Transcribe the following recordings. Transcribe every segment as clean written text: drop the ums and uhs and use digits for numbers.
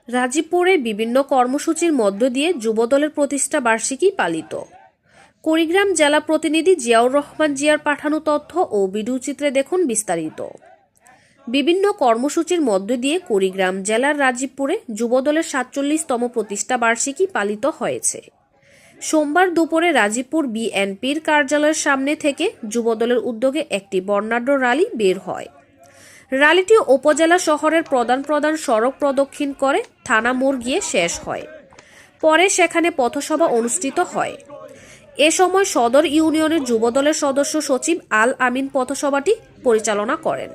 রাজীবপুরে বিভিন্ন কর্মসূচির মধ্য দিয়ে যুবদলের প্রতিষ্ঠা বার্ষিকী পালিত। কুড়িগ্রাম জেলা প্রতিনিধি জিয়াউর রহমান জিয়ার পাঠানো তথ্য ও ভিডিওচিত্রে দেখুন বিস্তারিত। বিভিন্ন কর্মসূচির মধ্য দিয়ে কুড়িগ্রাম জেলার রাজীবপুরে যুবদলের ৪৭তম প্রতিষ্ঠা বার্ষিকী পালিত হয়েছে। সোমবার দুপুরে রাজীবপুর বিএনপির কার্যালয়ের সামনে থেকে যুবদলের উদ্যোগে একটি বর্ণাঢ্য র্যালি বের হয়। র্যালিটি উপজেলা শহরের প্রধান সড়ক প্রদক্ষিণ করে থানা মোড় গিয়ে শেষ হয়। পরে সেখানে পথসভা অনুষ্ঠিত হয়। এ সময় সদর ইউনিয়নের যুবদলের সদস্য সচিব আল আমিন পথসভাটি পরিচালনা করেন।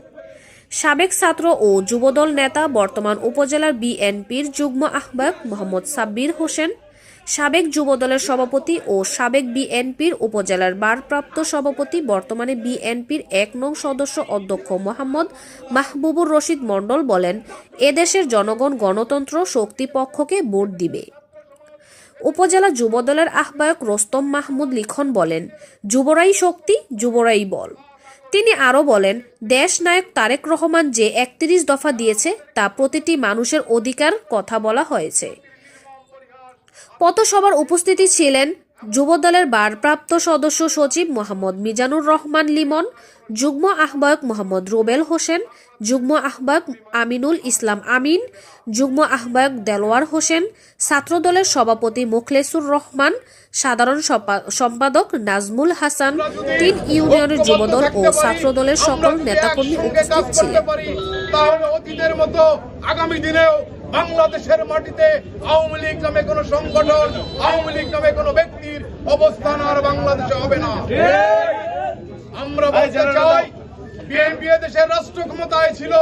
সাবেক ছাত্র ও যুবদল নেতা, বর্তমান উপজেলার বিএনপির যুগ্ম আহ্বায়ক মোহাম্মদ সাব্বির হোসেন, সাবেক যুবদলের সভাপতি ও সাবেক বিএনপির উপজেলার ভারপ্রাপ্ত সভাপতি, বর্তমানে বিএনপির ১ নং সদস্য অধ্যক্ষ মোহাম্মদ মাহবুবুর রশিদ মণ্ডল বলেন, এদেশের জনগণ গণতন্ত্র শক্তিপক্ষকে ভোট দিবে। উপজেলা যুবদলের আহ্বায়ক রোস্তম মাহমুদ লিখন বলেন, যুবরাই শক্তি, যুবরাই বল। তিনি আরও বলেন, দেশ নায়ক তারেক রহমান যে ৩১ দফা দিয়েছে তা প্রতিটি মানুষের অধিকার কথা বলা হয়েছে। পথসভার উপস্থিতি ছিলেন যুবদলের ভারপ্রাপ্ত সদস্য সচিব মোহাম্মদ মিজানুর রহমান লিমন, যুগ্ম আহ্বায়ক মোহাম্মদ রুবেল হোসেন, যুগ্ম আহ্বায়ক আমিনুল ইসলাম আমিন, যুগ্ম আহ্বায়ক দেলোয়ার হোসেন, ছাত্রদলের সভাপতি মোখলেসুর রহমান, সাধারণ সম্পাদক নাজমুল হাসান, ৩ ইউনিয়নের যুবদল ও ছাত্রদলের সকল নেতাকর্মী উপস্থিত ছিলেন। তাহলে অতীতের মতো আগামী দিনেও বাংলাদেশের মাটিতে আওয়ামী লীগ নামে কোন সংগঠন, আওয়ামী লীগ নামে কোন ব্যক্তির অবস্থান আর বাংলাদেশে হবে না। আমরা বলতে চাই, বিএনপি দেশের রাষ্ট্র ক্ষমতায় ছিল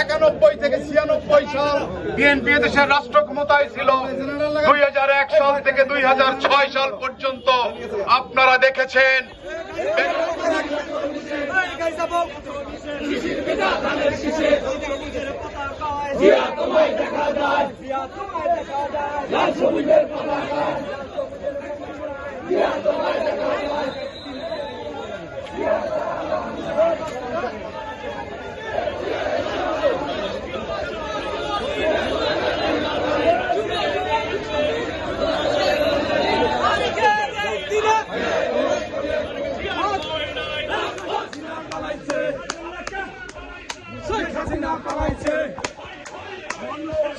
৯১ থেকে ৯৬ সাল। বিএনপি দেশের রাষ্ট্র ক্ষমতায় ছিল ২০০১ সাল থেকে ২০০৬ সাল পর্যন্ত। আপনারা দেখেছেন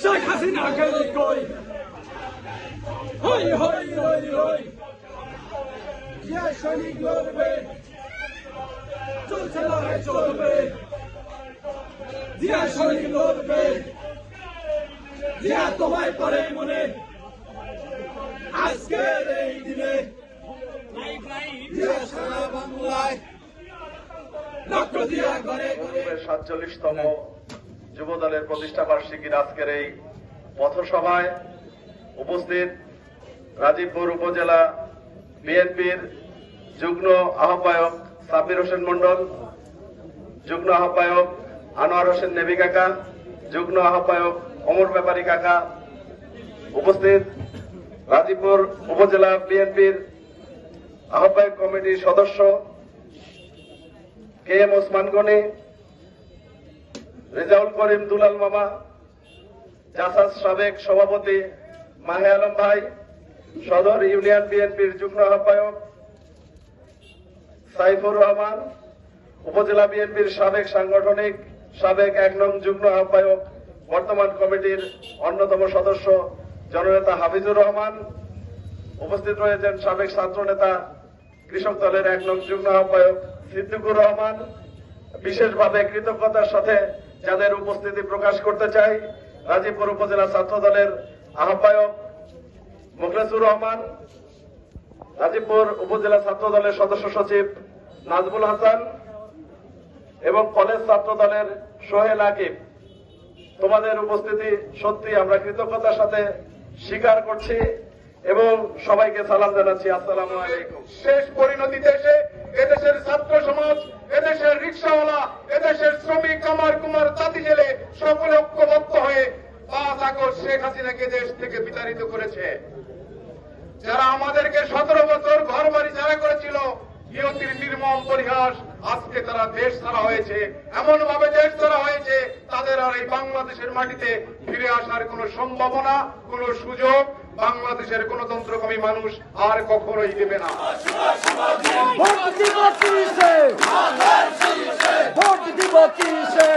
শেখ হাসিনা গেলি কই, হই হই হই হই, জিয়া সৈনিক লড়বে, চলছে লড়াই চলবে, জিয়া সৈনিক লড়বে, জিয়া তোমায় পরে মনে আজকের এই দিনে জিয়া সারা বাংলায় লক্ষ দিয়া ঘরে ঘরে। ৪৭তম যুবদলের প্রতিষ্ঠা বার্ষিকীর আজকের এই পথসভায় উপস্থিত রাজীবপুর উপজেলা বিএনপির যুগ্ম আহ্বায়ক সাব্বির হোসেন মণ্ডল, যুগ্ম আহ্বায়ক আনোয়ার হোসেন নেবি কাকা, যুগ্ম আহ্বায়ক অমর ব্যাপারী কাকা, উপস্থিত রাজীবপুর উপজেলা বিএনপির আহ্বায়ক কমিটির সদস্য কে এম ওসমান গনি, রেজাউল করিম দুলাল মামা, জাসাস সাবেক সভাপতি মাহে আলম ভাই, সদর ইউনিয়ন বিএনপির যুগ্ম আহ্বায়ক সাইফুর রহমান, উপজেলা বিএনপির সাবেক সাংগঠনিক সাবেক ১ নং যুগ্ম আহ্বায়ক, বর্তমান কমিটির অন্যতম সদস্য জননেতা হাফিজুর রহমান, উপস্থিত রয়েছেন সাবেক ছাত্র নেতা কৃষক দলের ১ নং যুগ্ম আহ্বায়ক সিদ্দিকুর রহমান। বিশেষভাবে কৃতজ্ঞতার সাথে যাদের উপস্থিতি প্রকাশ করতে চাই, রাজীবপুর উপজেলা ছাত্র দলের আহ্বায়ক মোখলেসুর রহমান, রাজীবপুর উপজেলা ছাত্র দলের সদস্য সচিব নাজমুল হাসান এবং কলেজ ছাত্র দলের সোহেল আকিব। তোমাদের উপস্থিতি সত্যি আমরা কৃতজ্ঞতার সাথে স্বীকার করছি এবং সবাইকে সালাম জানাচ্ছি। আসসালামু আলাইকুম। শেষ পরিণতিতে এসে এদেশের ছাত্র সমাজ, এদেশের রিক্সাওয়ালা, এদেশের শ্রমিক, কামার কুমার, তাঁতি জেলে সকলে ঐক্যবদ্ধ হয়ে ৫ আগস্ট শেখ হাসিনাকে দেশ থেকে বিতাড়িত করেছে। যারা আমাদেরকে ১৭ বছর ঘর বাড়ি ছাড়া করেছিল, নিয়তির নির্মম পরিহাস, আজকে তারা দেশ ছাড়া হয়েছে, এমন ভাবে দেশ ছাড়া হয়েছে তাদের আর এই বাংলাদেশের মাটিতে ফিরে আসার কোনো সম্ভাবনা, কোনো সুযোগ বাংলাদেশের গণতন্ত্রকামী মানুষ আর কখনোই দেবে না। ভোট দিব কিসে? ভোট দিব কিসে?